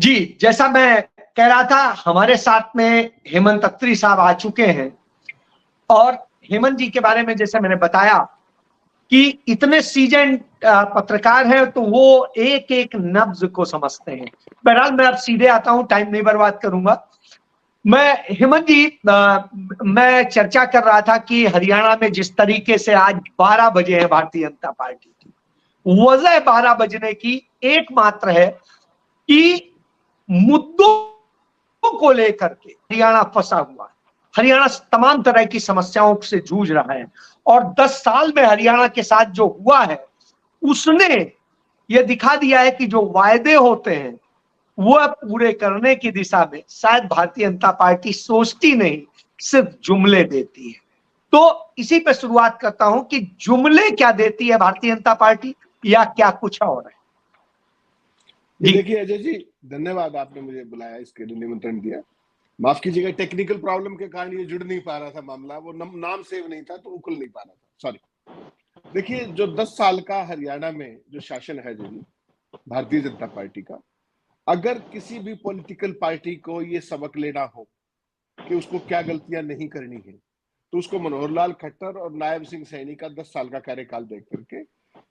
जी, जैसा मैं कह रहा था, हमारे साथ में हेमंत अत्री साहब आ चुके हैं। और हेमंत जी के बारे में जैसे मैंने बताया कि इतने सीजन पत्रकार हैं, तो वो एक एक नब्ज को समझते हैं। बहरहाल मैं अब सीधे आता हूं, टाइम नहीं बर्बाद करूंगा। मैं हेमंत जी, मैं चर्चा कर रहा था कि हरियाणा में जिस तरीके से आज 12 बजे है भारतीय जनता पार्टी की, वजह 12 बजने की एकमात्र है कि मुद्दों को लेकर के हरियाणा फंसा हुआ है। हरियाणा तमाम तरह की समस्याओं से जूझ रहा है, और 10 साल में हरियाणा के साथ जो हुआ है, उसने यह दिखा दिया है कि जो वायदे होते हैं वह पूरे करने की दिशा में शायद भारतीय जनता पार्टी सोचती नहीं, सिर्फ जुमले देती है। तो इसी पे शुरुआत करता हूं कि जुमले क्या देती है भारतीय जनता पार्टी, या क्या कुछ और है। ये जी देखिए अजय जी, धन्यवाद, आपने मुझे बुलाया, इसके लिए निमंत्रण दिया। माफ कीजिएगा, टेक्निकल प्रॉब्लम के कारण ये जुड़ नहीं पा रहा था मामला, वो नाम सेव नहीं था तो उखल नहीं पा रहा था, सॉरी। देखिए, जो 10 साल का हरियाणा में जो शासन है जी भारतीय जनता पार्टी का, अगर किसी भी पॉलिटिकल पार्टी को ये सबक लेना हो कि उसको क्या गलतियां नहीं करनी है, तो उसको मनोहर लाल खट्टर और नायब सिंह सैनी का 10 साल का कार्यकाल देख करके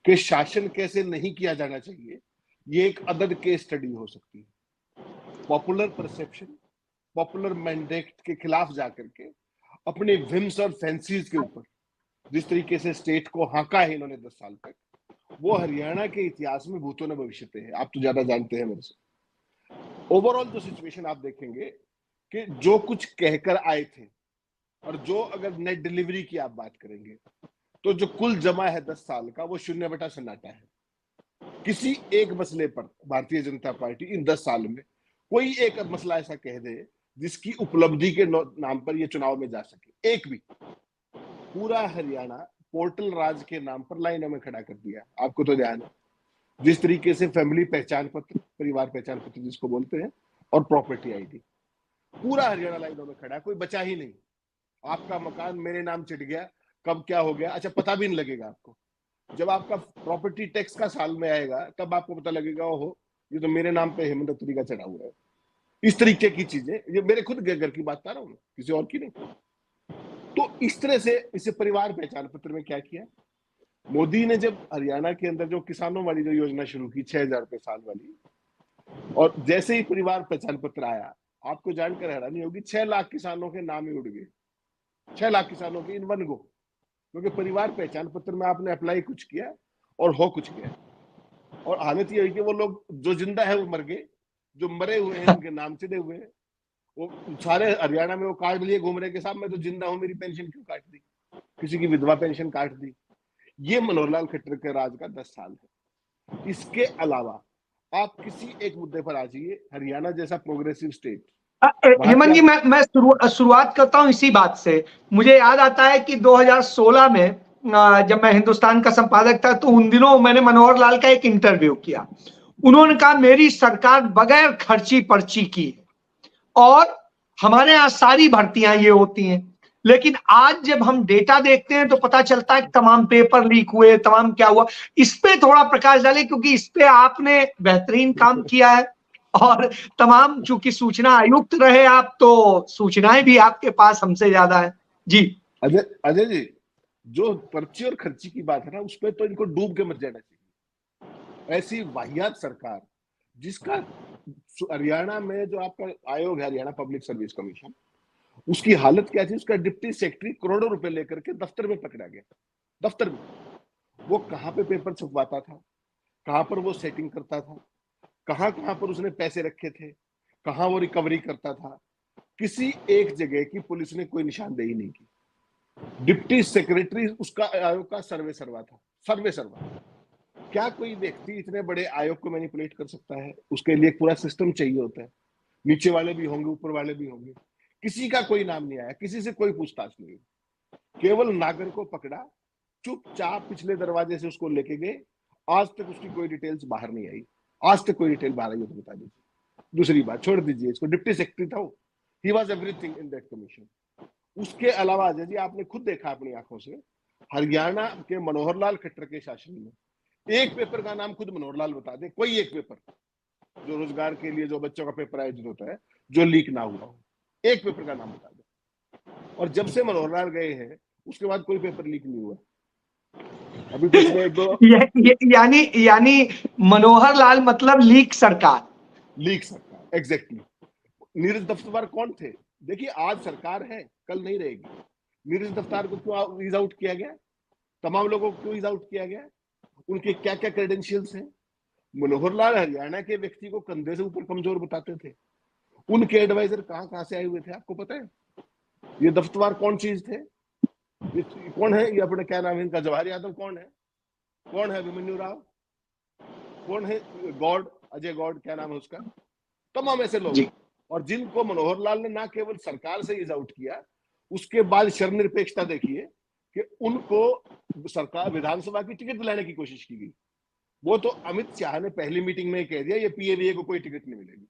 कि शासन कैसे नहीं किया जाना चाहिए, ये एक अदद केस स्टडी हो सकती है। पॉपुलर परसेप्शन, पॉपुलर मैंडेट के खिलाफ जाकर के अपने विम्स और फैंसीज के ऊपर जिस तरीके से स्टेट को हाँका है इन्होंने 10 साल तक, वो हरियाणा के इतिहास में भूतों न भविष्य है। आप तो ज्यादा जानते हैं मेरे से। ओवरऑल जो सिचुएशन आप देखेंगे कि जो कुछ कहकर आए थे और जो अगर नेट डिलीवरी की आप बात करेंगे, तो जो कुल जमा है 10 साल का, वो 0/सन्नाटा है। किसी एक मसले पर भारतीय जनता पार्टी इन 10 साल में कोई एक मसला ऐसा कह दे जिसकी उपलब्धि के नाम पर ये चुनाव में जा सके, एक भी। पूरा हरियाणा पोर्टल राज के नाम पर लाइनों में खड़ा कर दिया। आपको तो ध्यान है जिस तरीके से फैमिली पहचान पत्र, परिवार पहचान पत्र जिसको बोलते हैं, और प्रॉपर्टी आईडी, पूरा हरियाणा लाइनों में खड़ा है, कोई बचा ही नहीं। आपका मकान मेरे नाम चिट गया, कब क्या हो गया, अच्छा पता भी नहीं लगेगा आपको। जब आपका प्रॉपर्टी टैक्स का साल में आएगा, तब आपको पता लगेगा, ओहो ये तो मेरे नाम पे हेमंत अत्री का चढ़ा हुआ है। इस तरीके की चीजें, ये मेरे खुद घर की बात कर रहा हूँ, किसी और की नहीं। तो इस तरह से इसे परिवार पहचान पत्र में क्या किया, मोदी ने जब हरियाणा के अंदर जो किसानों वाली जो योजना शुरू की 6,000 रुपए साल वाली, और जैसे ही परिवार पहचान पत्र आया, आपको जानकर हैरानी होगी, 6 लाख किसानों के नाम ही उड़ गए। 6 लाख किसानों के इन वन गो, क्योंकि परिवार पहचान पत्र में आपने अप्लाई कुछ किया और हो कुछ किया। और हालत ये हुई कि वो लोग जो जिंदा है वो मर गए, जो मरे हुए हैं उनके नाम चिड़े हुए हैं। वो सारे हरियाणा में वो कार्ड लिए घूम रहे कि साहब मैं तो जिंदा हूं, मेरी पेंशन क्यों काट दी, किसी की विधवा पेंशन काट दी। ये मनोहर लाल खट्टर के राज का 10 साल है। इसके अलावा आप किसी एक मुद्दे पर आ जाइए, हरियाणा जैसा प्रोग्रेसिव स्टेट, वहां हेमंत क्या। जी, मैं शुरुआत करता हूं इसी बात से। मुझे याद आता है कि 2016 में जब मैं हिंदुस्तान का संपादक था, तो उन दिनों मैंने मनोहर लाल का एक इंटरव्यू किया। उन्होंने कहा मेरी सरकार बगैर खर्ची पर्ची की, और हमारे यहाँ सारी भर्तियां ये होती हैं। लेकिन आज जब हम डेटा देखते हैं तो पता चलता है तमाम पेपर लीक हुए, तमाम क्या हुआ। इस पे थोड़ा प्रकाश डालें, क्योंकि इस पे आपने बेहतरीन काम किया है। और तमाम, चूंकि सूचना आयुक्त रहे आप, तो सूचनाएं भी आपके पास हमसे ज्यादा है। जी अजय अजय जी, जो पर्ची और खर्ची की बात है ना, उस पर तो इनको डूब के मर जाना चाहिए। ऐसी वाहियात सरकार, जिसका हरियाणा में जो आपका आयोग है, हरियाणा पब्लिक सर्विस कमीशन, उसकी हालत क्या थी, उसका डिप्टी सेक्रेटरी करोड़ों रुपए लेकर के दफ्तर में पकड़ा गया। दफ्तर में वो कहां पे पेपर छुपवाता था, कहां पर वो सेटिंग करता था, कहां कहां पर उसने पैसे रखे थे, कहां वो रिकवरी करता था, किसी एक जगह की पुलिस ने कोई निशानदेही नहीं की। डिप्टी सेक्रेटरी उसका आयोग का सर्वे सर्वा था, सर्वे सर्वा। क्या कोई व्यक्ति इतने बड़े आयोग को मैनिपुलेट कर सकता है? उसके लिए पूरा सिस्टम चाहिए होता है, नीचे वाले भी होंगे, ऊपर वाले भी होंगे। किसी का कोई नाम नहीं आया, किसी से कोई पूछताछ नहीं, केवल नागर को पकड़ा, चुपचाप पिछले दरवाजे से उसको लेके गए। आज तक उसकी कोई डिटेल्स बाहर नहीं आई। आज तक कोई डिटेल बाहर आई हो तो बता दीजिए। दूसरी बात छोड़ दीजिए, इसको डिप्टी सेक्रेटरी था वो, he was everything in that commission. उसके अलावा अजय जी, आपने खुद देखा अपनी आंखों से, हरियाणा के मनोहर लाल खट्टर के शासन में एक पेपर का नाम खुद मनोहर लाल बता दे, कोई एक पेपर, जो रोजगार के लिए जो बच्चों का पेपर आयोजित होता है जो लीक ना हुआ हो? एक पेपर का नाम बता दो। और जब से मनोहर लाल गए हैं उसके बाद कोई पेपर लीक नहीं हुआ। अभी पिछले एक दो यानी यानी मनोहर लाल मतलब लीक सरकार। लीक सरकार, एग्जैक्टली। नीरज दफ्तर कौन थे? देखिए आज सरकार है, कल नहीं रहेगी। नीरज दफ्तर को क्यों ईज आउट किया गया? तमाम लोगों को क्यों ईज आउट किया गया? उनके क्या क्या क्रेडेंशियल्स हैं? मनोहर लाल हरियाणा के व्यक्ति को कंधे से ऊपर कमजोर बताते थे। उनके एडवाइजर कहां कहां से आए हुए थे आपको पता है? ये दफ्तर कौन चीज थे? ये कौन है? ये अपने क्या नाम है इनका, जवाहर यादव कौन है? कौन है अभिमन्यु राव? कौन है गॉड, अजय गॉड क्या नाम है उसका? तमाम ऐसे लोग हैं। और जिनको मनोहर लाल ने ना केवल सरकार से इज आउट किया, उसके बाद शर्मनिरपेक्षता देखिए कि उनको सरकार विधानसभा की टिकट दिलाने की कोशिश की गई। वो तो अमित शाह ने पहली मीटिंग में कह दिया ये पीएवीए को कोई टिकट नहीं मिलेगी।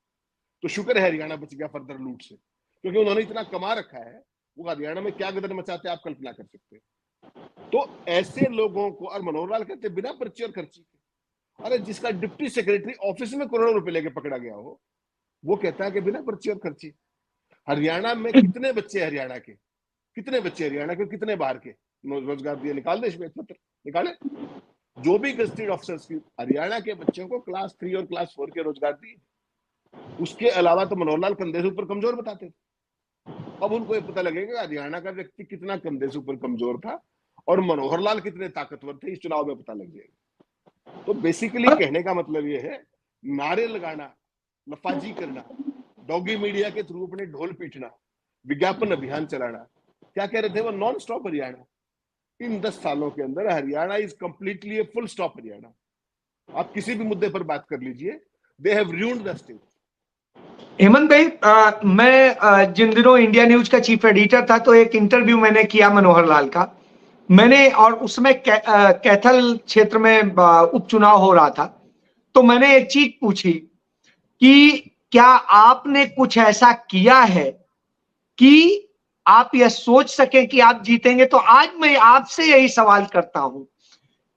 तो शुक्र है हरियाणा बच गया फर्दर लूट से, क्योंकि उन्होंने इतना कमा रखा है, वो हरियाणा में क्या गदर मचाते आप कल्पना कर सकते हैं। तो ऐसे लोगों को, और मनोहर लाल कहते बिना पर्ची और खर्ची के, अरे जिसका डिप्टी सेक्रेटरी ऑफिस में करोड़ों रुपए लेके पकड़ा गया हो, वो कहता है कि बिना पर्ची और खर्ची। हरियाणा में कितने बच्चे हरियाणा के, कितने बच्चे हरियाणा के, कितने बाहर के रोजगार दिए? निकाल दे श्वेत पत्र, निकाले। जो भी गजटेड ऑफिसर्स की हरियाणा के बच्चों को क्लास 3 और क्लास 4 के रोजगार दिए। उसके अलावा तो मनोहर लाल कंधे से ऊपर कमजोर बताते थे। अब उनको ये पता लगेगा हरियाणा का व्यक्ति कितना कंधे से ऊपर कमजोर था और मनोहर लाल कितने ताकतवर थे, इस चुनाव में पता लग जाएगा। तो बेसिकली कहने का मतलब ये है, नारे लगाना, लफाजी करना, डॉगी मीडिया के थ्रू अपने ढोल पीटना, विज्ञापन अभियान चलाना, क्या कह रहे थे वो, नॉन स्टॉप हरियाणा। इन 10 सालों के अंदर Haryana is completely a full stop Haryana. आप किसी भी मुद्दे पर बात कर लीजिए, they have ruined the state. Hemant भाई, मैं जिन दिनों इंडिया न्यूज का चीफ एडिटर था तो एक इंटरव्यू मैंने किया मनोहर लाल का। मैंने, और उसमें कैथल क्षेत्र में उपचुनाव हो रहा था, तो मैंने एक चीज पूछी कि क्या आपने कुछ ऐसा किया है कि आप यह सोच सकें कि आप जीतेंगे? तो आज मैं आपसे यही सवाल करता हूं,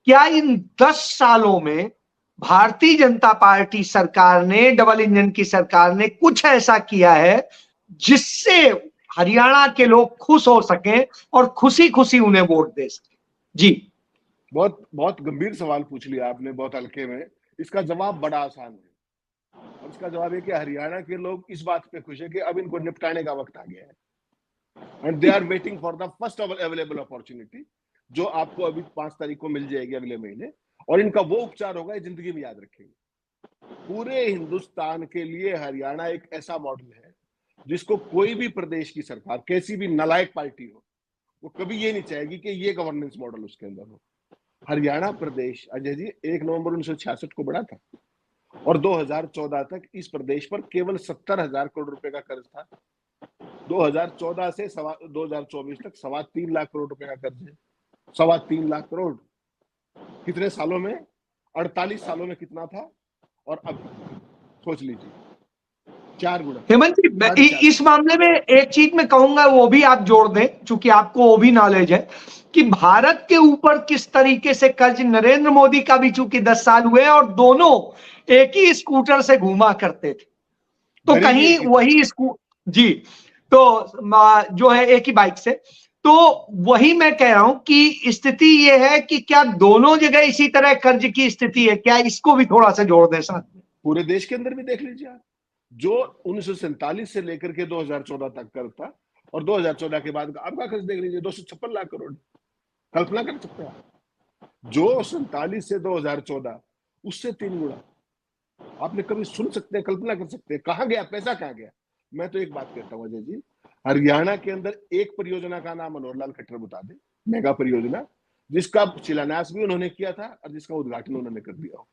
क्या इन 10 सालों में भारतीय जनता पार्टी सरकार ने, डबल इंजन की सरकार ने कुछ ऐसा किया है जिससे हरियाणा के लोग खुश हो सकें और खुशी खुशी उन्हें वोट दे सकें? जी। बहुत बहुत गंभीर सवाल पूछ लिया आपने, बहुत हल्के में। इसका जवाब बड़ा आसान है, और इसका जवाब है कि हरियाणा के लोग इस बात पे खुश है कि अब इनको निपटाने का वक्त आ गया है, and they are waiting for the first available opportunity, जो आपको अभी 5 तारीख को मिल जाएगी अगले महीने। और इनका वो उपचार होगा जिंदगी में याद रखेंगे। पूरे हिंदुस्तान के लिए हरियाणा एक ऐसा मॉडल है जिसको कोई भी प्रदेश की सरकार, कैसी भी नालायक पार्टी हो, वो कभी ये नहीं चाहेगी कि ये गवर्नेंस मॉडल उसके अंदर हो। हरियाणा प्रदेश, अजय जी, 1 नवंबर 1966 को बना था, और 2014 तक इस प्रदेश पर केवल 70,000 करोड़ रुपए का कर्ज था। 2014 से 2024 तक 3.25 लाख करोड़ रुपए का कर्ज है। 3.25 लाख करोड़ कितने सालों में? 48 सालों में कितना था, और अब सोच लीजिए, 4 गुना। हेमंत जी, इस मामले में एक चीज मैं कहूंगा, वो भी आप जोड़ दें, चूंकि आपको वो भी नॉलेज है कि भारत के ऊपर किस तरीके से कर्ज, नरेंद्र मोदी का भी चूंकि 10 साल हुए और दोनों एक ही स्कूटर से घूमा करते थे, तो कहीं वही जी, तो जो है एक ही बाइक से, तो वही मैं कह रहा हूं कि स्थिति ये है कि क्या दोनों जगह इसी तरह कर्ज की स्थिति है क्या? इसको भी थोड़ा सा जोड़ दें साथ में। पूरे देश के अंदर भी देख लीजिए आप, जो 1947 से लेकर के 2014 तक कर्ज था, और 2014 के बाद आपका कर्ज देख लीजिए 256 लाख करोड़। कल्पना कर सकते हैं आप, जो 47 से 2014 उससे 3 गुना। आपने कभी सुन सकते हैं, कल्पना कर सकते हैं कहां गया पैसा, कहां गया? मैं तो एक बात कहता हूं अजय जी, हरियाणा के अंदर एक परियोजना का नाम मनोहर लाल खट्टर बता दे, मेगा परियोजना, जिसका शिलान्यास भी उन्होंने किया था और जिसका उद्घाटन उन्होंने कर दिया हो।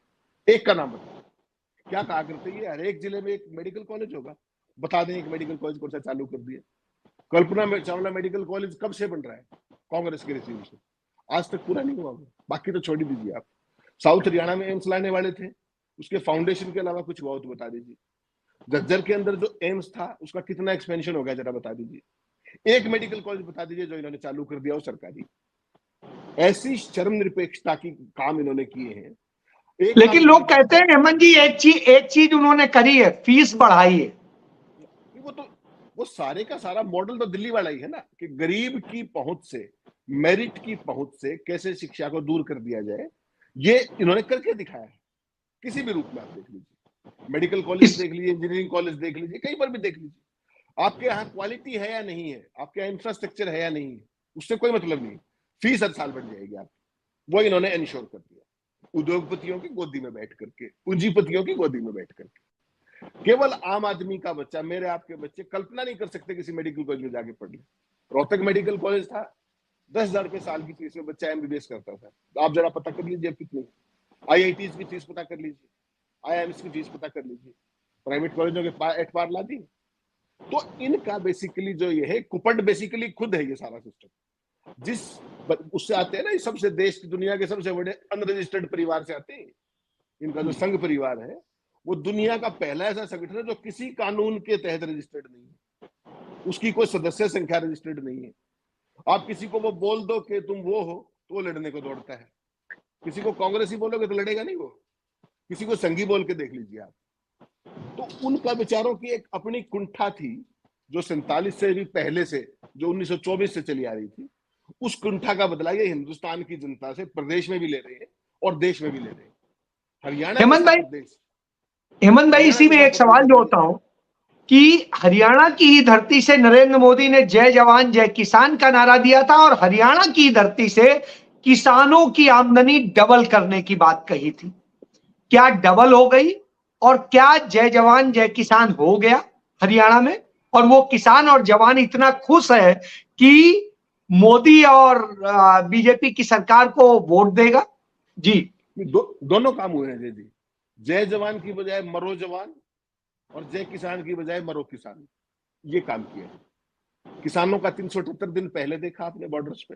एक का नाम बता। क्या कहा करते हैं, हर एक जिले में एक मेडिकल कॉलेज होगा, बता दें एक मेडिकल कॉलेज कौन सा चालू कर दिया। कल्पना चावला मेडिकल कॉलेज कब से बन रहा है? कांग्रेस के रिसीव से, आज तक पूरा नहीं हुआ। बाकी तो छोड़ ही दीजिए आप। साउथ हरियाणा में एम्स लाने वाले थे, उसके फाउंडेशन के अलावा कुछ हुआ तो बता दीजिए। झज्जर के अंदर जो एम्स था उसका कितना एक्सपेंशन हो गया जरा बता दीजिए। एक मेडिकल कॉलेज बता दीजिए जो इन्होंने चालू कर दिया हो सरकारी। ऐसी शर्म निरपेक्षता की काम इन्होंने किए हैं। एक लेकिन लाख लोग रुपए कहते हैं हेमंत जी, एक चीज उन्होंने करी है, फीस बढ़ाई है। वो तो वो सारे का सारा मॉडल तो दिल्ली वाला ही है ना, कि गरीब की पहुंच से, मेरिट की पहुंच से कैसे शिक्षा को दूर कर दिया जाए, ये इन्होंने करके दिखाया है। किसी भी रूप में आप देख लीजिए, मेडिकल कॉलेज इस देख लीजिए, इंजीनियरिंग कॉलेज देख लीजिए, कहीं पर भी देख लीजिए, आपके यहाँ क्वालिटी है या नहीं है, आपके यहाँ इंफ्रास्ट्रक्चर है या नहीं है, उससे कोई मतलब नहीं। फीस हर साल बढ़ जाएगी आपकी, वो इन्होंने इंश्योर कर दिया, उद्योगपतियों की गोदी में बैठ करके, पूंजीपतियों की गोदी में बैठ करके। केवल आम आदमी का बच्चा, मेरे आपके बच्चे कल्पना नहीं कर सकते किसी मेडिकल कॉलेज में जाके पढ़ ले। रोहतक मेडिकल कॉलेज था, 10,000 रुपए साल की फीस में बच्चा एमबीबीएस करता था। तो आप जरा पता कर लीजिए कितनी। आईआईटीज की फीस पता कर लीजिए, आईआईएम्स की फीस पता कर लीजिए, प्राइवेट कॉलेजों के एट पार ला दी। तो इनका बेसिकली जो ये है, कुपट बेसिकली खुद है ये सारा सिस्टम। जिस उससे आते हैं ना, सबसे देश की दुनिया के सबसे बड़े अनरजिस्टर्ड परिवार से आते हैं। इनका जो संघ परिवार है, वो दुनिया का पहला ऐसा संगठन है जो किसी कानून के तहत रजिस्टर्ड नहीं है, उसकी कोई सदस्य संख्या रजिस्टर्ड नहीं है। आप किसी को वो बोल दो कि तुम वो हो, तो वो लड़ने को दौड़ता है। किसी को कांग्रेसी बोलोगे तो लड़ेगा नहीं वो, किसी को संघी बोल के देख लीजिए आप। तो उनका विचारों की एक अपनी कुंठा थी, जो 47 से भी पहले से, जो 1924 से चली आ रही थी। उस कुंठा का बदला ये हिंदुस्तान की जनता से प्रदेश में भी ले रहे हैं और देश में भी ले रहे हैं। हरियाणा हेमंत जैसा भाई, प्रदेश, हेमंत भाई, हरियाणा इसी में जैसा एक सवाल प्रदेश जोड़ता हूं कि हरियाणा की ही धरती से नरेंद्र मोदी ने जय जवान जय किसान का नारा दिया था और हरियाणा की धरती से किसानों की आमदनी डबल करने की बात कही थी। क्या डबल हो गई? और क्या जय जवान जय किसान हो गया हरियाणा में? और वो किसान और जवान इतना खुश है कि मोदी और बीजेपी की सरकार को वोट देगा? जी। दोनों काम हुए हैं जी। जय जवान की बजाय मरो जवान, और जय किसान की बजाय मरो किसान, ये काम किया है। किसानों का 378 दिन पहले देखा आपने बॉर्डर्स पे,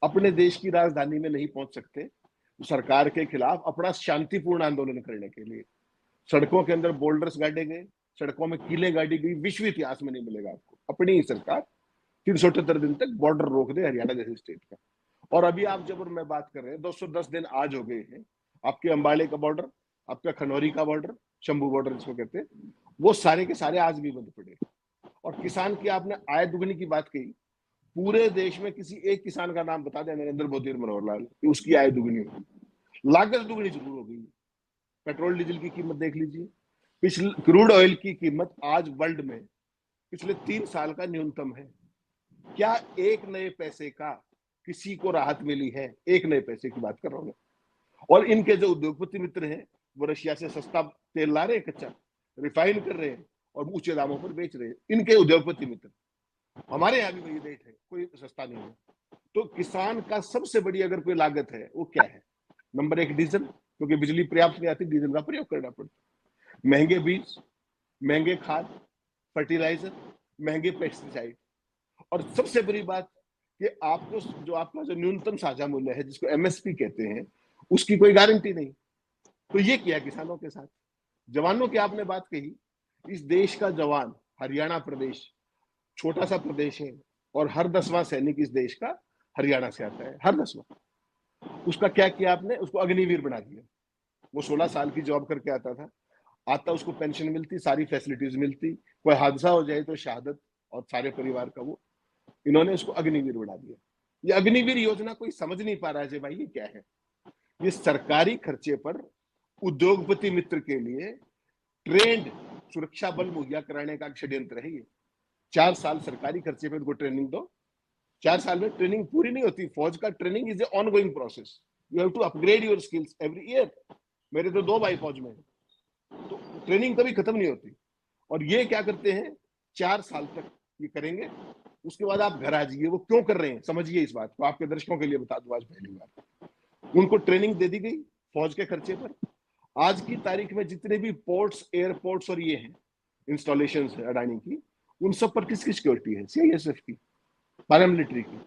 अपने देश की राजधानी में नहीं पहुंच सकते, सरकार के खिलाफ अपना शांतिपूर्ण आंदोलन करने के लिए सड़कों के अंदर बोल्डर्स गाड़े गए, सड़कों में कीलें गाड़ी गई। विश्व इतिहास में नहीं मिलेगा आपको, अपनी ही सरकार 378 दिन तक बॉर्डर रोक दे हरियाणा जैसे स्टेट का। और अभी आप जब मैं बात कर रहे हैं, 210 दिन आज हो गए हैं। आपके अंबाले का बॉर्डर, आपका खनौरी का बॉर्डर, शंभू बॉर्डर जिसको कहते हैं, वो सारे के सारे आज भी बंद पड़े। और किसान की आपने आय दुगनी की बात कही, पूरे देश में किसी एक किसान का नाम बता दें नरेंद्र मोदी और मनोहर लाल, कि उसकी आय दुगनी होगी। लागत दुगनी जरूर हो गई। पेट्रोल डीजल की कीमत देख लीजिए, पिछले क्रूड ऑयल की कीमत आज वर्ल्ड में पिछले 3 साल का न्यूनतम है। क्या एक नए पैसे का किसी को राहत मिली है? एक नए पैसे की बात कर रहा हूं मैं। और इनके जो उद्योगपति मित्र हैं, वो रशिया से सस्ता तेल ला रहे हैं, कच्चा रिफाइन कर रहे हैं और ऊंचे दामों पर बेच रहे हैं, इनके उद्योगपति मित्र। हमारे यहाँ भी वही रेट है, कोई सस्ता नहीं है। तो किसान का सबसे बड़ी अगर कोई लागत है, वो क्या है? नंबर 1 डीजल, क्योंकि बिजली पर्याप्त नहीं आती, डीजल का प्रयोग करना पड़ता है। महंगे बीज, महंगे खाद, फर्टिलाइजर, महंगे पेस्टिसाइड। और सबसे बड़ी बात कि आपको जो आपका जो न्यूनतम साझा मूल्य है, जिसको एमएसपी कहते हैं, उसकी कोई गारंटी नहीं। तो ये किया किसानों के साथ। जवानों की आपने बात कही, इस देश का जवान, हरियाणा प्रदेश छोटा सा प्रदेश है और हर 10वां सैनिक इस देश का हरियाणा से आता है, हर 10वां। उसका क्या किया आपने? उसको अग्निवीर बना दिया। वो 16 साल की जॉब करके आता था, आता उसको पेंशन मिलती, सारी फैसिलिटीज मिलती, कोई हादसा हो जाए तो शहादत और सारे परिवार का वो। इन्होंने उसको अग्निवीर बना दिया। ये अग्निवीर योजना कोई समझ नहीं पा रहा है भाई, ये क्या है? ये सरकारी खर्चे पर उद्योगपति मित्र के लिए ट्रेंड सुरक्षा बल मुहैया कराने का षड्यंत्र है ये। 4 साल सरकारी खर्चे पे उनको ट्रेनिंग दो। 4 साल में ट्रेनिंग पूरी नहीं होती। फौज का training is a ongoing process, you have to upgrade your skills every year. मेरे तो 2 भाई फौज में है, तो ट्रेनिंग कभी खत्म नहीं होती। और ये क्या करते हैं, 4 साल तक ये करेंगे, उसके बाद आप घर आ जाइए। वो क्यों कर रहे हैं समझिए इस बात को, आपके दर्शकों के लिए बता दूं। आज पहली बार उनको ट्रेनिंग दे दी गई फौज के खर्चे पर। आज की तारीख में जितने भी पोर्ट्स, एयरपोर्ट्स और ये हैं इंस्टॉलेशन है अडानी की, उन सब पर किसकी सिक्योरिटी है? सीआईएसएफ की, पैरामिलिट्री की।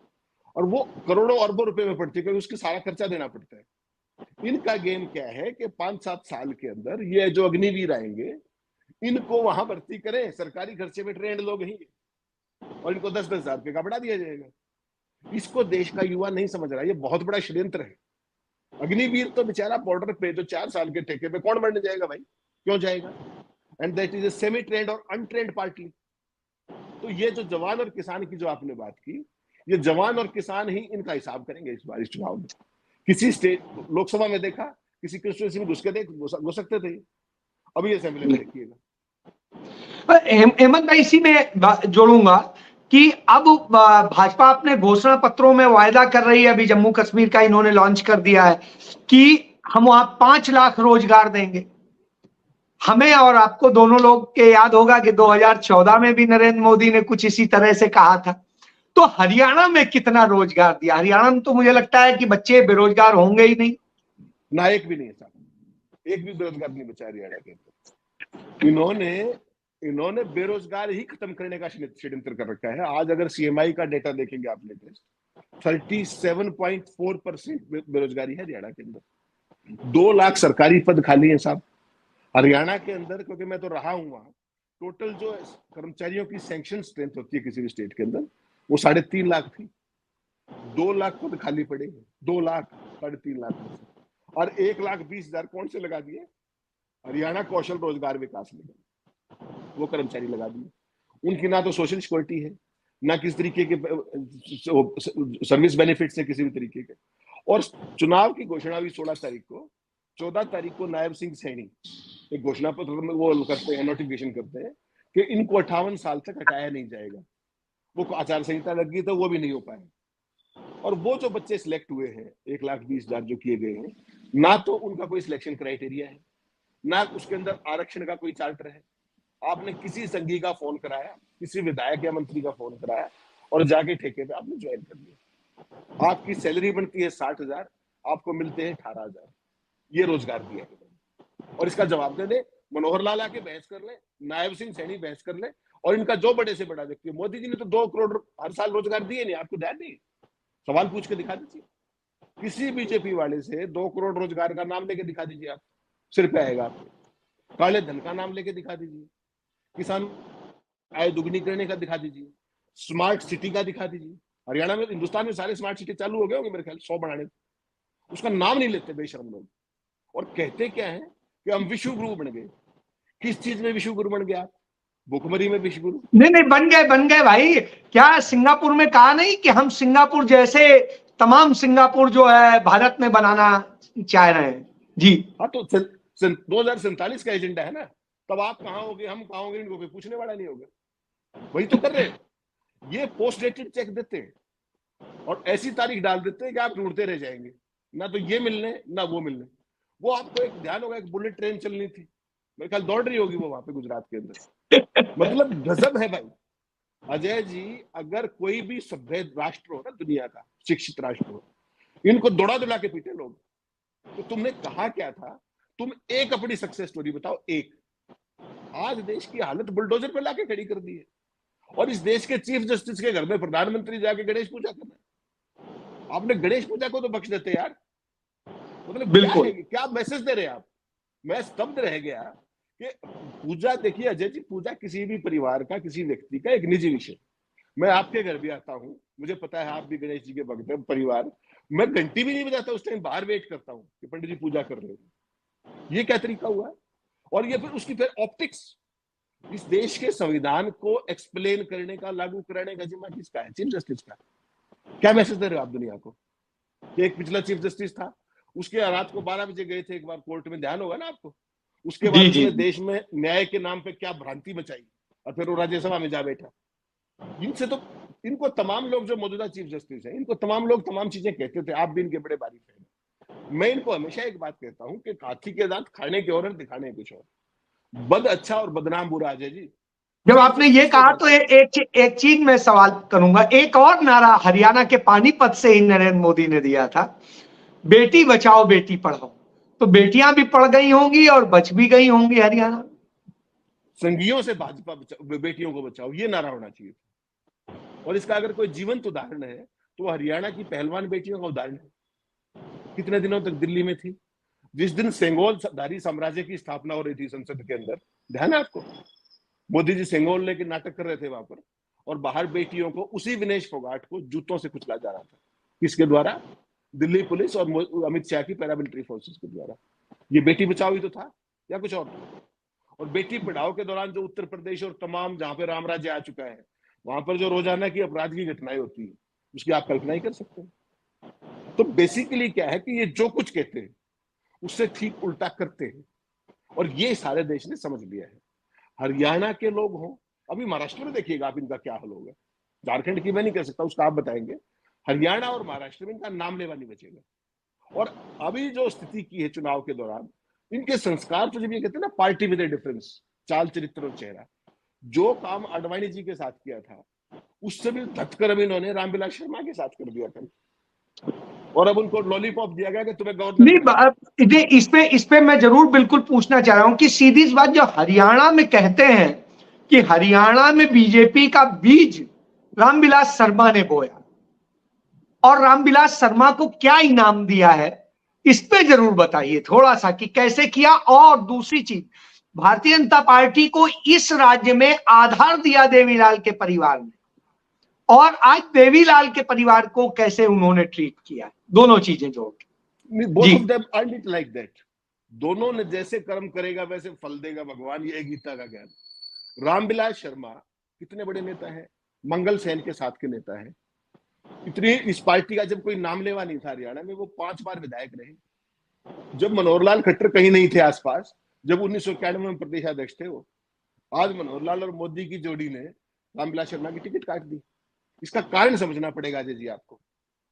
और वो करोड़ों अरबों रुपए में पड़ती है, क्योंकि उसके सारा खर्चा देना पड़ता है। इनका गेम क्या है कि 5-7 साल के अंदर ये जो अग्निवीर आएंगे, इनको वहां भर्ती करें, सरकारी खर्चे में ट्रेंड लोग ही, और इनको 10-10 हजार रुपए का बढ़ा दिया जाएगा। इसको देश का युवा नहीं समझ रहा। ये बहुत बड़ा षड्यंत्र है। अग्निवीर तो बेचारा बॉर्डर पे जो 4 साल के ठेके पे कौन मरने जाएगा भाई, क्यों जाएगा? And that is a semi trend और अनट्रेंड पार्टी। तो ये जो जवान और किसान की जो आपने बात की, ये जवान और किसान ही इनका हिसाब करेंगे इस बार इस चुनाव में। किसी स्टेट लोकसभा में देखा, किसी कंस्टिट्यूंसी में घुस सकते थे, अभी असेंबली में देखिएगा। हेमंत भाई, इसी में जोड़ूंगा कि अब भाजपा अपने घोषणा पत्रों में वायदा कर रही है, अभी जम्मू कश्मीर का इन्होंने लॉन्च कर दिया है कि हम वहां 5 लाख रोजगार देंगे। हमें और आपको दोनों लोग के याद होगा कि 2014 में भी नरेंद्र मोदी ने कुछ इसी तरह से कहा था। तो हरियाणा में कितना रोजगार दिया? हरियाणा में तो मुझे लगता है कि बच्चे बेरोजगार होंगे ही नहीं। ना एक भी नहीं है साहब, एक भी बेरोजगार नहीं बचा हरियाणा के अंदर। इन्होंने बेरोजगार ही खत्म करने का षड्यंत्र कर रखा है। आज अगर सीएमआई का डेटा देखेंगे आप लेटेस्ट, 37.4% बेरोजगारी है हरियाणा के अंदर। 2 लाख सरकारी पद खाली हैं साहब हरियाणा के अंदर, क्योंकि मैं तो रहा हूं वहां। टोटल जो कर्मचारियों की सैंक्शन स्ट्रेंथ होती है किसी भी स्टेट के अंदर, वो 3.5 लाख थी। 2 लाख पद खाली पड़े, 2 लाख 3.5 लाख में से, और 1,20,000 कौन से लगा दिए? हरियाणा कौशल रोजगार विकास निगम, वो कर्मचारी लगा दिए। उनकी ना तो सोशल सिक्योरिटी है, ना किसी तरीके के सर्विस बेनिफिट्स है किसी भी तरीके के। और चुनाव की घोषणा हुई 16 तारीख को, 14 तारीख को नायब सिंह सैनी एक घोषणा पत्र में वो करते हैं, नोटिफिकेशन करते हैं कि इनको 58 साल तक हटाया नहीं जाएगा। वो आचार संहिता लग गई तो वो भी नहीं हो पाए। और वो जो बच्चे सिलेक्ट हुए हैं 1,20,000 जो किए गए हैं, ना तो उनका कोई सिलेक्शन क्राइटेरिया है, ना उसके अंदर आरक्षण का कोई चार्टर है। आपने किसी संघी का फोन कराया, किसी विधायक या मंत्री का फोन कराया और जाके ठेके पे आपने ज्वाइन कर लिया। आपकी सैलरी बनती है 60,000, आपको मिलते हैं 18,000। ये रोजगार दिया है। और इसका जवाब दे दे, मनोहर लाल आके बहस कर ले, नायब सिंह सैनी बहस कर ले, और इनका जो बड़े से बड़ा व्यक्ति, मोदी जी ने तो 2 करोड़ हर साल रोजगार दिए नहीं, आपको ध्यान नहीं? सवाल पूछ के दिखा दीजिए, किसी बीजेपी वाले से 2 करोड़ रोजगार का नाम लेके दिखा दीजिए, आप सिर पे आएगा आपको। काले धन का नाम लेके दिखा दीजिए, किसान आय दुगनी करने का दिखा दीजिए, स्मार्ट सिटी का दिखा दीजिए। हरियाणा में, हिंदुस्तान में सारे स्मार्ट सिटी चालू हो गए होंगे मेरे ख्याल 100 बनाने, उसका नाम नहीं लेते बेशरम लोग। और कहते क्या है कि हम विश्व गुरु बन गए। किस चीज में विश्व गुरु बन गया? भुखमरी में विश्व गुरु? नहीं, बन गए भाई। क्या सिंगापुर में कहा नहीं कि हम सिंगापुर जैसे तमाम सिंगापुर जो है भारत में बनाना चाह रहे हैं? जी हाँ, तो 2047 का एजेंडा है ना। तब आप कहाँ होगे, हम कहाँ होंगे, इनको कोई पूछने वाला नहीं होगा। वही तो कर रहे हैं। ये पोस्ट डेटेड चेक देते हैं और ऐसी तारीख डाल देते हैं कि आप ढूंढते रह जाएंगे, ना तो ये मिलने ना वो मिलने। वो आपको एक ध्यान होगा, एक बुलेट ट्रेन चलनी थी, मेरे ख्याल दौड़ रही होगी वो वहां पे गुजरात के अंदर। मतलब गजब है भाई। अजय जी, अगर कोई भी सभ्य राष्ट्र हो ना दुनिया का, शिक्षित राष्ट्र हो, इनको दौड़ा दुला के पीटे लोग। तो तुमने कहा क्या था? तुम एक अपनी सक्सेस स्टोरी बताओ, एक। आज देश की हालत बुलडोजर पे लाके खड़ी कर दी है। और इस देश के चीफ जस्टिस के घर में प्रधानमंत्री जाके गणेश पूजा करना है। आपने गणेश पूजा को तो बख्श देते यार। मतलब क्या है, क्या मैसेज दे रहे हैं आप? मैं स्तब्ध रह गया कि पूजा, देखिए अजय जी, पूजा किसी भी परिवार का, किसी व्यक्ति का एक निजी विषय। मैं आपके घर भी आता हूँ, मुझे पता है आप भी गणेश जी के भक्त हैं, परिवार। मैं घंटी भी नहीं बजाता उस टाइम, बाहर वेट करता हूँ कि पंडित जी पूजा कर रहे हो। ये क्या तरीका हुआ है? और ये फिर उसकी फिर ऑप्टिक्स, इस देश के संविधान को एक्सप्लेन करने का, लागू कराने का जिम्मा किसका है? चीफ जस्टिस का। क्या मैसेज दे रहे हो आप दुनिया को? एक पिछला चीफ जस्टिस था, उसके रात को 12 बजे गए थे एक बार कोर्ट में, ध्यान होगा ना आपको। उसके बाद उसने देश में न्याय के नाम पे क्या भ्रांति मचाई, और फिर वो राज्यसभा में जा बैठा। इनसे तो, इनको तमाम लोग जो मौजूदा चीफ जस्टिस हैं, इनको तमाम लोग तमाम चीजें कहते थे, आप भी इनके बड़े बारीक हैं। मैं इनको हमेशा एक बात कहता हूं कि हाथी के दांत खाने के और दिखाने कुछ और। बद अच्छा और बदनाम बुरा। अजय जी, जब आपने ये कहा तो एक चीज मैं सवाल करूंगा। एक और नारा हरियाणा के पानीपत से ही नरेंद्र मोदी ने दिया था, बेटी बचाओ बेटी पढ़ाओ। तो बेटियां भी पढ़ गई होंगी और बच भी गई होंगी हरियाणा। संघियों से भाजपा बेटियों को बचाओ, ये नारा होना चाहिए। और इसका अगर कोई जीवंत उदाहरण है तो हरियाणा की पहलवान बेटियों का उदाहरण है। कितने दिनों तक दिल्ली में थी, जिस दिन सेंगोलधारी साम्राज्य की स्थापना हो रही थी संसद के अंदर, ध्यान है आपको? मोदी जी सेंगोल लेके नाटक कर रहे थे वहां पर, और बाहर बेटियों को, उसी विनेश फोगाट को जूतों से कुचला जा रहा था। किसके द्वारा? दिल्ली पुलिस और अमित शाह की पैरामिलिट्री फोर्सेस के द्वारा। ये बेटी बचाओ ही तो था या कुछ और था? और बेटी पढ़ाओ के दौरान जो उत्तर प्रदेश और तमाम जहां पे राम राज्य आ चुका है, वहां पर जो रोजाना की अपराध की घटनाएं होती है, उसकी आप कल्पना ही कर सकते हैं। तो बेसिकली क्या है कि ये जो कुछ कहते हैं उससे ठीक उल्टा करते हैं, और ये सारे देश ने समझ लिया है। हरियाणा के लोग हों, अभी महाराष्ट्र में देखिएगा आप इनका क्या हाल होगा। झारखंड की मैं नहीं कह सकता, उसका आप बताएंगे। हरियाणा और महाराष्ट्र में इनका नाम लेवा नहीं बचेगा। और अभी जो स्थिति की है चुनाव के दौरान, इनके संस्कार तो जब ये कहते हैं ना, पार्टी विद ए डिफरेंस, चाल चरित्र और चेहरा, जो काम आडवाणी जी के साथ किया था उससे भी धटकर अब इन्होंने रामविलास शर्मा के साथ कर दिया कल, और अब उनको लॉलीपॉप दिया गया कि तुम्हें गवर्नर। नहीं, इस पे मैं जरूर बिल्कुल पूछना चाह रहा हूं कि सीधी सी बात, जो हरियाणा में कहते हैं कि हरियाणा में बीजेपी का बीज रामविलास शर्मा ने बोया, और रामविलास शर्मा को क्या इनाम दिया है, इस पे जरूर बताइए थोड़ा सा कि कैसे किया। और दूसरी चीज, भारतीय जनता पार्टी को इस राज्य में आधार दिया देवीलाल के परिवार ने, और आज देवीलाल के परिवार को कैसे उन्होंने ट्रीट किया, दोनों चीजें जोड़ के। Both of them earned it like that. दोनों ने जैसे कर्म करेगा वैसे फल देगा भगवान, ये गीता का ज्ञान। रामविलास शर्मा कितने बड़े नेता है, मंगल सेन के साथ के नेता है। इतनी इस पार्टी का जब कोई नाम लेवा नहीं था हरियाणा में, वो 5 बार विधायक रहे। जब मनोहर लाल खट्टर कहीं नहीं थे आसपास, जब 1991 में प्रदेशाध्यक्ष थे वो, आज मनोहर लाल और मोदी की जोड़ी ने रामविलास शर्मा की टिकट काट दी। इसका कारण समझना पड़ेगा अजय जी आपको।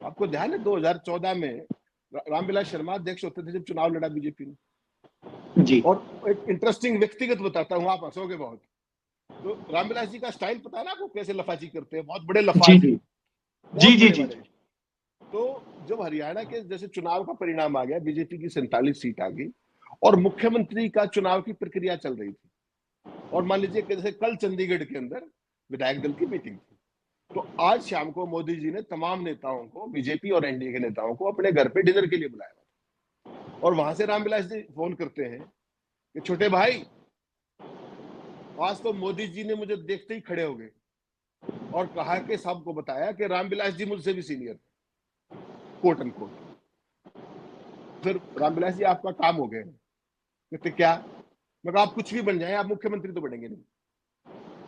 आपको ध्यान है 2014 में रामविलास शर्मा अध्यक्ष होते थे जब चुनाव लड़ा बीजेपी ने जी। और एक इंटरेस्टिंग व्यक्तिगत बताता हूँ, आप हंसोगे बहुत। तो रामविलास जी का स्टाइल पता है ना आपको, कैसे लफाजी करते हैं, बहुत बड़े लफाज। जी जी जी जी। तो जब हरियाणा के जैसे चुनाव का परिणाम आ गया, बीजेपी की 47 सीट आ गई और मुख्यमंत्री का चुनाव की प्रक्रिया चल रही थी, और मान लीजिए कि जैसे कल चंडीगढ़ के अंदर विधायक दल की मीटिंग थी, तो आज शाम को मोदी जी ने तमाम नेताओं को, बीजेपी और एनडीए के नेताओं को अपने घर पे डिनर के लिए बुलाया। और वहां से रामविलास जी फोन करते हैं कि छोटे भाई, आज तो मोदी जी ने मुझे देखते ही खड़े हो गए और कहा कि सबको बताया कि रामविलास जी मुझसे भी सीनियर, कोट एंड कोट। फिर रामविलास जी आपका काम हो गया। कहते क्या? मगर आप कुछ भी बन जाए, आप मुख्यमंत्री तो बनेंगे नहीं।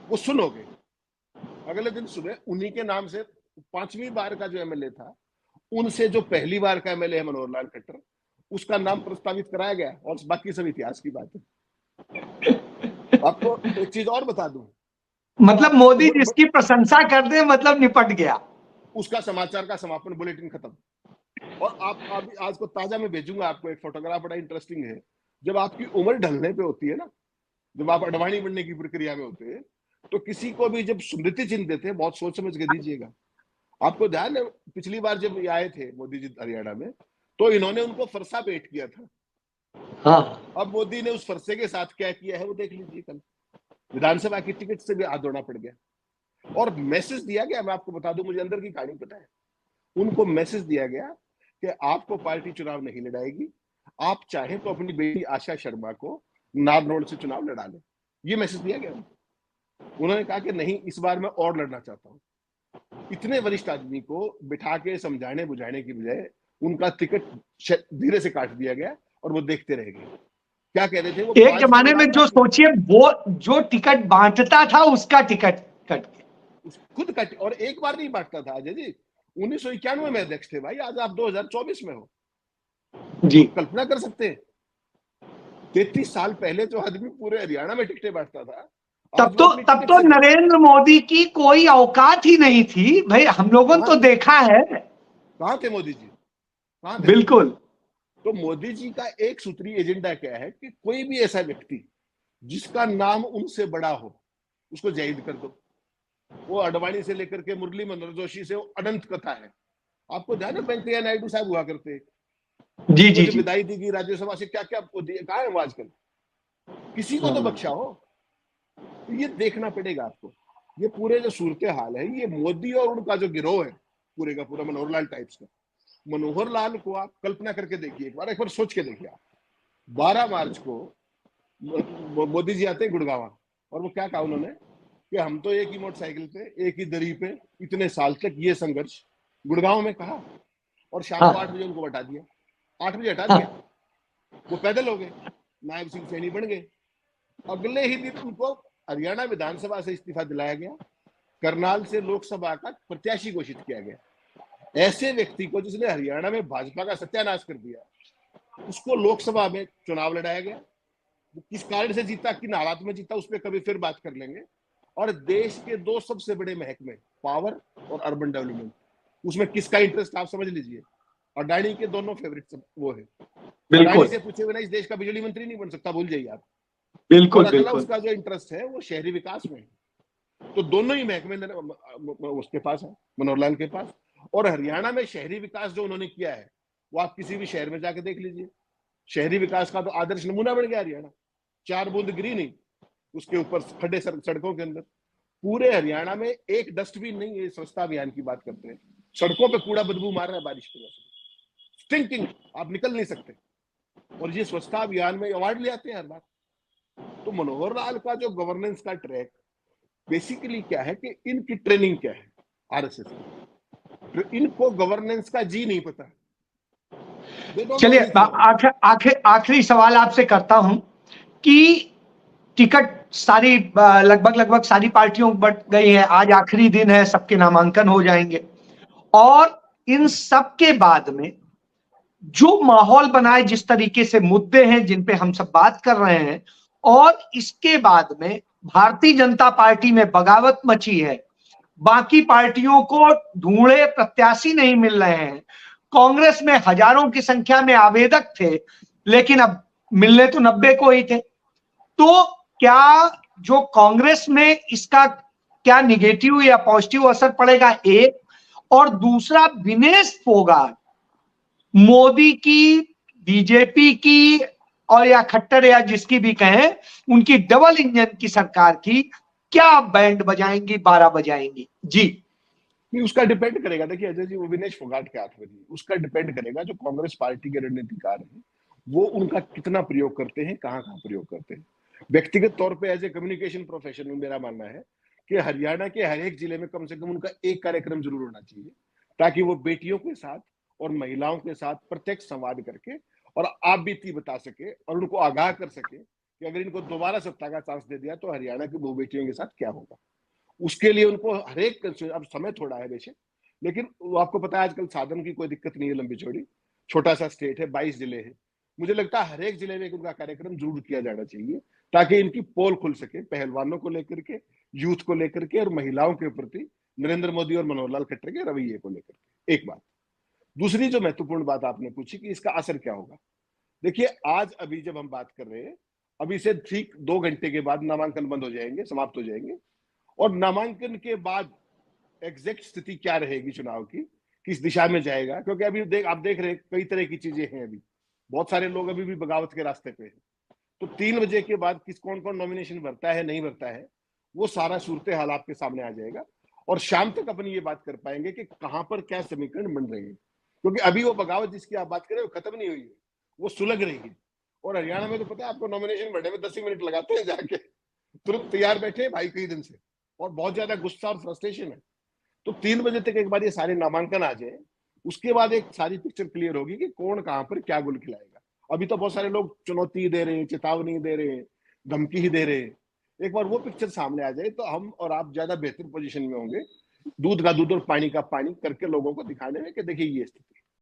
वो सुनोगे। अगले दिन सुबह उन्हीं के नाम से 5वीं बार का जो एमएलए था, उनसे जो पहली बार का एमएलए है मनोहर लाल खट्टर, उसका नाम प्रस्तावित कराया गया, और बाकी सब इतिहास की बात है। आपको एक चीज और बता दूं, मतलब मोदी जिसकी प्रशंसा कर दे मतलब निपट गया, उसका समाचार का समापन, बुलेटिन खत्म। और आप आज को ताजा में भेजूंगा आपको एक फोटोग्राफ, बड़ा इंटरेस्टिंग है। जब आपकी उम्र ढलने पे होती है ना, जब आप अडवाणी बनने की प्रक्रिया में होते हैं, तो किसी को भी जब स्मृति चिन्ह देते हैं, बहुत सोच समझ के दीजिएगा। आपको ध्यान है पिछली बार जब ये आए थे मोदी जी हरियाणा में, तो इन्होंने उनको फरसा भेंट किया था। हाँ। अब मोदी ने उस फरसे के साथ क्या किया है वो देख लीजिए। कल विधानसभा की टिकट से भी हाथ धोना पड़ गया, और मैसेज दिया गया, मैं आपको बता दूं, मुझे अंदर की कहानी पता है। उनको मैसेज दिया गया कि आपको पार्टी चुनाव नहीं लड़ाएगी, आप चाहे तो अपनी बेटी आशा शर्मा को नारनौल से चुनाव लड़ा लें। ये मैसेज दिया गया। उन्होंने कहा कि नहीं, इस बार मैं और लड़ना चाहता हूं। इतने वरिष्ठ आदमी को बिठा के समझाने बुझाने की बजाय उनका टिकट धीरे से काट दिया गया, और वो देखते रह गए। क्या कह रहे थे वो? एक जमाने में जो सोचिए, वो जो टिकट बांटता था उसका टिकट कट गया, खुद कट। और एक बार नहीं बांटता था अजय जी, 1991 में अध्यक्ष थे भाई, आज आप 2024 में हो जी। कल्पना कर सकते हैं 33 साल पहले जो आदमी पूरे हरियाणा में टिकटें बांटता था, तब तो नरेंद्र मोदी की कोई औकात ही नहीं थी भाई। हम लोगों ने तो देखा है। कहां थे मोदी जी? कहां थे? बिल्कुल। तो मोदी जी का एक सूत्री एजेंडा क्या है कि कोई भी ऐसा व्यक्ति जिसका नाम उनसे बड़ा हो, उसको जयद कर दो। वो अडवाणी से लेकर के मुरली मनोहर जोशी से अनंत कथा है। आपको ध्यान है वेंकैया नायडू साहब हुआ करते, जी जी जी। विदाई दी गई राज्यसभा से, क्या क्या आपको दिए, कहा है वो आजकल? किसी को तो बख्शा हो। तो ये देखना पड़ेगा आपको। ये पूरे जो सूरत हाल है, ये मोदी और उनका जो गिरोह है पूरे का पूरा मनोहर लाल टाइप्स का। मनोहर लाल को आप कल्पना करके देखिए, एक बार सोच के देखिए आप। 12 मार्च को मोदी जी आते हैं गुड़गांव, और वो क्या कहा उन्होंने कि हम तो एक ही मोटरसाइकिल पे, एक ही दरी पे इतने साल तक, ये संघर्ष गुड़गांव में कहा। और शाम को 8 बजे उनको हटा दिया, 8 बजे हटा दिया, वो पैदल हो गए, नायब सिंह सैनी बन गए। अगले ही दिन उनको हरियाणा विधानसभा से इस्तीफा दिलाया गया, करनाल से लोकसभा का प्रत्याशी घोषित किया गया। ऐसे व्यक्ति को जिसने हरियाणा में भाजपा का सत्यानाश कर दिया, उसको लोकसभा में चुनाव लड़ाया गया। वो किस कारण से जीता, किन हालात में जीता, उस पर कभी फिर बात कर लेंगे। और देश के दो सबसे बड़े महकमे, पावर और अर्बन डेवलपमेंट, उसमें किसका इंटरेस्ट आप समझ लीजिए। अडानी के दोनों फेवरेट वो है। अडानी से पूछे बिना इस देश का बिजली मंत्री नहीं बन सकता, भूल जाइए आप। बिल्कुल, और अगला बिल्कुल। उसका जो इंटरेस्ट है वो शहरी विकास में है। तो दोनों ही महकमे उसके पास है, मनोहर लाल के पास। और हरियाणा में शहरी विकास जो उन्होंने किया है, वो आप किसी भी शहर में जाके देख लीजिए। शहरी विकास का तो आदर्श नमूना बन गया हरियाणा। 4 बूंद गिरी नहीं, उसके ऊपर खड्डे सड़कों के अंदर। पूरे हरियाणा में एक डस्टबिन नहीं है। स्वच्छता अभियान की बात करते हैं, सड़कों पे कूड़ा बदबू मार रहा है बारिश की वजह से, स्टिंकिंग, आप निकल नहीं सकते। और ये स्वच्छता अभियान में अवार्ड ले आते हैं हर बार। तो मनोहर लाल का जो गवर्नेंस का ट्रैक बेसिकली क्या है कि इनकी ट्रेनिंग क्या है आरएसएस की, इनको गवर्नेंस का जी नहीं पता। चलिए आखिरी सवाल आपसे करता हूं कि टिकट सारी लगभग सारी पार्टियों बट गई है, आज आखिरी दिन है, सबके नामांकन हो जाएंगे, और इन सब के बाद में जो माहौल बना है, जिस तरीके से मुद्दे हैं जिन पे हम सब बात कर रहे हैं, और इसके बाद में भारतीय जनता पार्टी में बगावत मची है, बाकी पार्टियों को ढूंढे प्रत्याशी नहीं मिल रहे हैं, कांग्रेस में हजारों की संख्या में आवेदक थे लेकिन अब मिलने तो 90 को ही थे। तो क्या जो कांग्रेस में इसका क्या निगेटिव या पॉजिटिव असर पड़ेगा, एक, और दूसरा विनेश फोगाट मोदी की, बीजेपी की, और या खट्टर या जिसकी भी कहें, उनकी डबल इंजन की सरकार की क्या बैंड बजाएंगी, 12 बजाएंगी जी? नहीं, उसका डिपेंड करेगा। देखिए अजय जी, वो विनेश फोगाट के हाथ में नहीं, उसका डिपेंड करेगा जो कांग्रेस पार्टी के रणनीतिकार हैं वो उनका कितना प्रयोग करते हैं, कहां कहां प्रयोग करते हैं। व्यक्तिगत तौर पे एज ए कम्युनिकेशन प्रोफेशन में मेरा मानना है कि हरियाणा के हर एक जिले में कम से कम उनका एक कार्यक्रम जरूर होना चाहिए, ताकि वो बेटियों के साथ और महिलाओं के साथ प्रत्यक्ष संवाद करके और आप बीती बता सके और उनको आगाह कर सके कि अगर इनको दोबारा सत्ता का चांस दे दिया तो हरियाणा की बहु बेटियों के साथ क्या होगा। उसके लिए उनको हर एक, अब समय थोड़ा है बेशक, लेकिन आपको पता है आजकल साधन की कोई दिक्कत नहीं है, लंबी चौड़ी छोटा सा स्टेट है, 22 जिले हैं। मुझे लगता है हर एक जिले में उनका कार्यक्रम जरूर किया जाना चाहिए ताकि इनकी पोल खुल सके, पहलवानों को लेकर के, यूथ को लेकर के और महिलाओं के प्रति नरेंद्र मोदी और मनोहर लाल खट्टर के रवैये को लेकर के। एक बात। दूसरी जो महत्वपूर्ण बात आपने पूछी कि इसका असर क्या होगा, देखिए आज अभी जब हम बात कर रहे हैं, अभी से ठीक 2 घंटे के बाद नामांकन बंद हो जाएंगे, समाप्त हो जाएंगे, और नामांकन के बाद एग्जैक्ट स्थिति क्या रहेगी चुनाव की, किस दिशा में जाएगा, क्योंकि अभी आप देख रहे हैं कई तरह की चीजें हैं। अभी बहुत सारे लोग अभी भी बगावत के रास्ते पे हैं। तो 3 बजे के बाद कौन कौन नॉमिनेशन भरता है, नहीं भरता है, वो सारा सूरत हाल आपके सामने आ जाएगा। और शाम तक अपन ये बात कर पाएंगे कि कहां पर क्या समीकरण बन रहे हैं, क्योंकि अभी वो बगावत जिसकी आप बात करें वो खत्म नहीं हुई है, वो सुलग रही है। और हरियाणा में तो पता है आपको, नॉमिनेशन भरने में 10 ही मिनट लगाते हैं, जाके तुरंत तैयार बैठे भाई कई दिन से, और बहुत ज्यादा गुस्सा और फ्रस्ट्रेशन है। तो 3 बजे तक एक बार ये सारे नामांकन आ जाए, उसके बाद एक सारी पिक्चर क्लियर होगी कि कौन कहां पर क्या गुल खिलाएगा। अभी तो बहुत सारे लोग चुनौती दे रहे हैं, चेतावनी दे रहे हैं, धमकी ही दे रहे हैं। एक बार वो पिक्चर सामने आ जाए तो हम और आप ज्यादा बेहतर पोजीशन में होंगे, दूध का दूध और पानी का पानी करके लोगों को दिखाने में कि देखिए ये स्थिति।